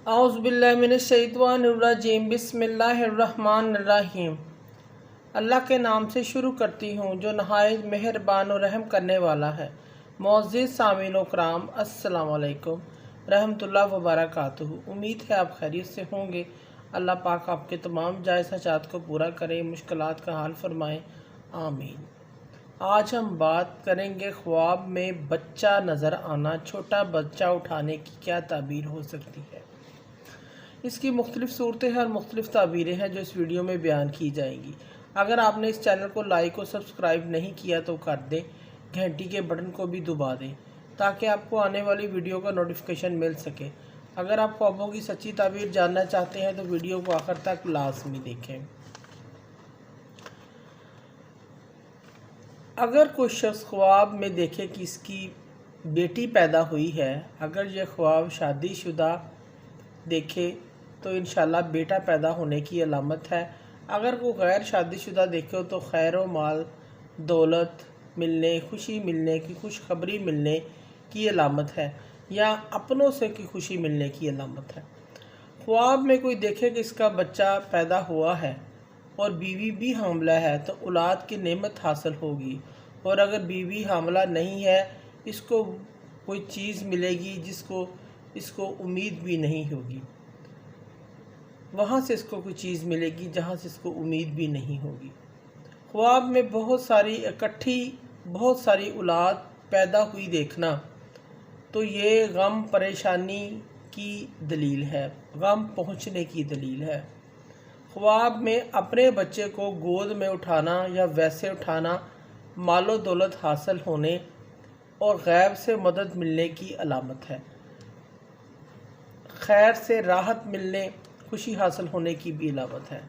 औज़ुबिल्लाहिमिनश्शैतानिर्रजीम बिस्मिल्लाहिर्रहमानिर्रहीम। अल्लाह के नाम से शुरू करती हूँ जो नहायत मेहरबान और रहम करने वाला है। मुअज़्ज़िज़ सामीन कराम, अस्सलाम वालेकुम रहमतुल्लाहि व बरकातुहू। उम्मीद है आप खैरियत से होंगे। अल्लाह पाक आपके तमाम जायज़ हाजात को पूरा करे, मुश्किलात का हाल फरमाए, आमीन। आज हम बात करेंगे ख्वाब में बच्चा नज़र आना, छोटा बच्चा उठाने की क्या ताबीर हो सकती है। इसकी मुख्तलिफ़ सूरतें हैं और मुख्तलिफ़ ताबीरें हैं जो इस वीडियो में बयान की जाएंगी। अगर आपने इस चैनल को लाइक और सब्सक्राइब नहीं किया तो कर दें, घंटी के बटन को भी दबा दें ताकि आपको आने वाली वीडियो का नोटिफिकेशन मिल सके। अगर आप ख्वाबों की सच्ची ताबीर जानना चाहते हैं तो वीडियो को आखिर तक लाजमी देखें। अगर कोई शख्स ख्वाब में देखे कि इसकी बेटी पैदा हुई है, अगर यह ख्वाब शादीशुदा देखे तो इंशाल्लाह बेटा पैदा होने की अलामत है। अगर कोई गैर शादीशुदा देखे तो खैर व माल दौलत मिलने, खुशी मिलने की, खुशखबरी मिलने की अलामत है या अपनों से की खुशी मिलने की अलामत है। ख्वाब में कोई देखे कि इसका बच्चा पैदा हुआ है और बीवी भी हामला है तो औलाद की नेमत हासिल होगी, और अगर बीवी हामला नहीं है इसको कोई चीज़ मिलेगी जिसको इसको उम्मीद भी नहीं होगी। वहाँ से इसको कोई चीज़ मिलेगी जहाँ से इसको उम्मीद भी नहीं होगी। ख्वाब में बहुत सारी औलाद पैदा हुई देखना तो ये गम परेशानी की दलील है, गम पहुँचने की दलील है। ख्वाब में अपने बच्चे को गोद में उठाना या वैसे उठाना मालो दौलत हासिल होने और गैब से मदद मिलने की अलामत है। खैर से राहत मिलने, खुशी हासिल होने की भी अलामत है।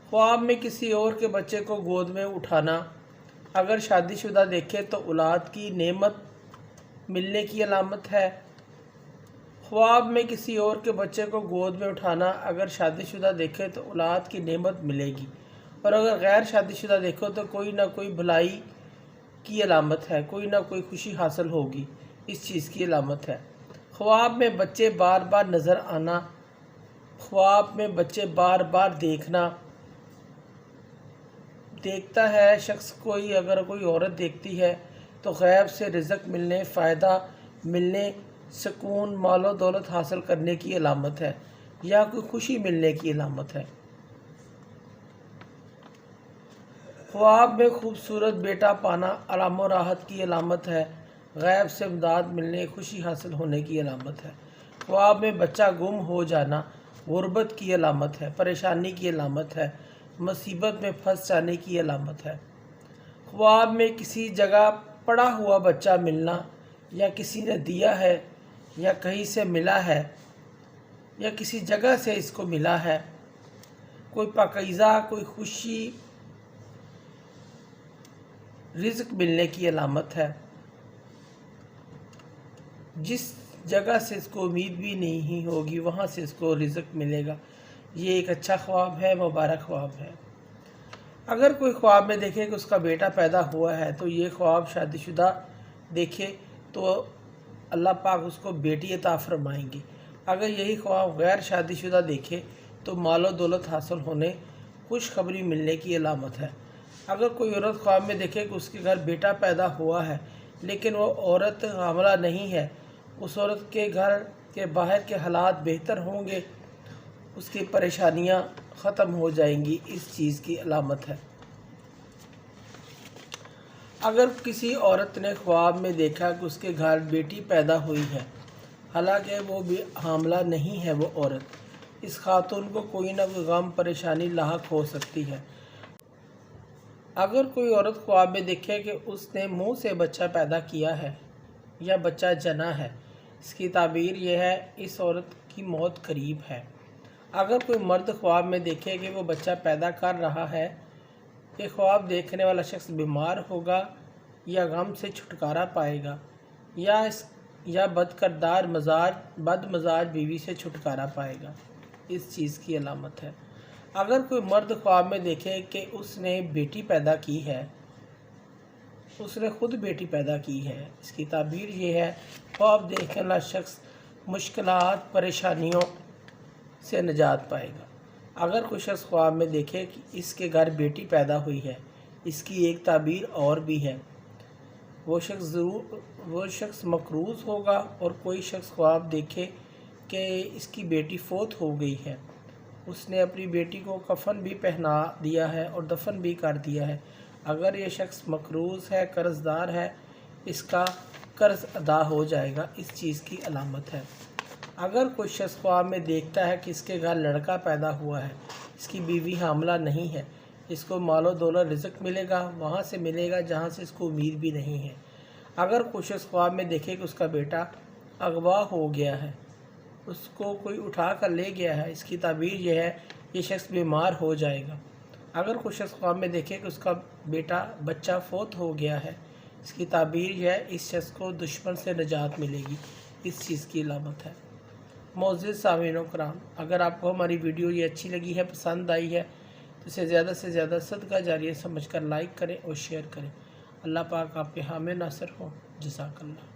ख्वाब में किसी और के बच्चे को गोद में उठाना अगर शादीशुदा देखे तो औलाद की नेमत मिलने की अलामत है। ख्वाब में किसी और के बच्चे को गोद में उठाना अगर शादीशुदा देखे तो औलाद की नेमत मिलेगी, और अगर गैर शादीशुदा देखो तो कोई ना कोई भलाई की अलामत है, कोई ना कोई खुशी हासिल होगी, इस चीज़ की अलामत है। ख्वाब में बच्चे बार बार नज़र आना, ख्वाब में बच्चे बार बार देखता है शख्स कोई, अगर कोई औरत देखती है तो गैब से रिज़्क मिलने, फ़ायदा मिलने, सुकून, मालो दौलत हासिल करने की अलामत है या कोई खुशी मिलने की अलामत है। ख्वाब में खूबसूरत बेटा पाना आराम और राहत की अलामत है, गैब से इमदाद मिलने, खुशी हासिल होने की अलामत है। ख्वाब में बच्चा गुम हो जाना गुर्बत की अलामत है, परेशानी की अलामत है, मुसीबत में फंस जाने की अलामत है। ख्वाब में किसी जगह पड़ा हुआ बच्चा मिलना, या किसी ने दिया है या कहीं से मिला है या किसी जगह से इसको मिला है, कोई पाकीज़ा, कोई खुशी रिज़्क मिलने की अलामत है, जिस जगह से इसको उम्मीद भी नहीं होगी वहाँ से इसको रिज़्क मिलेगा। ये एक अच्छा ख्वाब है, मुबारक ख्वाब है। अगर कोई ख्वाब में देखे कि उसका बेटा पैदा हुआ है तो ये ख्वाब शादीशुदा देखे तो अल्लाह पाक उसको बेटी अता फरमाएंगे। अगर यही ख्वाब गैर शादीशुदा देखे तो मालो दौलत हासिल होने, खुशखबरी मिलने की अलामत है। अगर कोई औरत ख्वाब में देखे कि उसके घर बेटा पैदा हुआ है लेकिन वो औरत हामला नहीं है, उस औरत के घर के बाहर के हालात बेहतर होंगे, उसकी परेशानियां ख़त्म हो जाएंगी, इस चीज़ की अलामत है। अगर किसी औरत ने ख्वाब में देखा कि उसके घर बेटी पैदा हुई है, हालांकि वो भी हामला नहीं है वो औरत, इस खातून को कोई ना कोई गम परेशानी लाहक हो सकती है। अगर कोई औरत ख्वाब में देखे कि उसने मुंह से बच्चा पैदा किया है या बच्चा जना है, इसकी ताबीर यह है इस औरत की मौत करीब है। अगर कोई मर्द ख्वाब में देखे कि वो बच्चा पैदा कर रहा है, ये ख्वाब देखने वाला शख्स बीमार होगा या गम से छुटकारा पाएगा या बद मजाज बीवी से छुटकारा पाएगा, इस चीज़ की अलामत है। अगर कोई मर्द ख्वाब में देखे कि उसने बेटी पैदा की है, उसने खुद बेटी पैदा की है, इसकी ताबीर ये है ख्वाब देखने वाला शख्स मुश्किलात परेशानियों से निजात पाएगा। अगर कोई शख्स ख्वाब में देखे कि इसके घर बेटी पैदा हुई है, इसकी एक ताबीर और भी है, वो शख्स मकरूज़ होगा। और कोई शख्स ख्वाब देखे कि इसकी बेटी फोत हो गई है, उसने अपनी बेटी को कफन भी पहना दिया है और दफन भी कर दिया है, अगर ये शख्स मकरूज़ है, कर्ज़दार है, इसका कर्ज़ अदा हो जाएगा, इस चीज़ की अलामत है। अगर कोई शख्स ख्वाब में देखता है कि इसके घर लड़का पैदा हुआ है, इसकी बीवी हामला नहीं है, इसको मालो दौलत रिज़्क़ मिलेगा, वहाँ से मिलेगा जहाँ से इसको उम्मीद भी नहीं है। अगर कोई शख्स ख्वाब में देखे कि उसका बेटा अगवा हो गया है, उसको कोई उठा कर ले गया है, इसकी ताबीर यह है ये शख्स बीमार हो जाएगा। अगर कोई शख्स ख्वाब में देखे कि उसका बच्चा फोत हो गया है, इसकी ताबीर यह है इस शख्स को दुश्मन से निजात मिलेगी, इस चीज़ की अलामत है। मोअज़्ज़िज़ सामीन कराम, अगर आपको हमारी वीडियो ये अच्छी लगी है, पसंद आई है, तो इसे ज़्यादा से ज़्यादा सदका जारिया समझकर लाइक करें और शेयर करें। अल्लाह पाक आप पे हामी नासिर हो। जज़ाकल्लाह।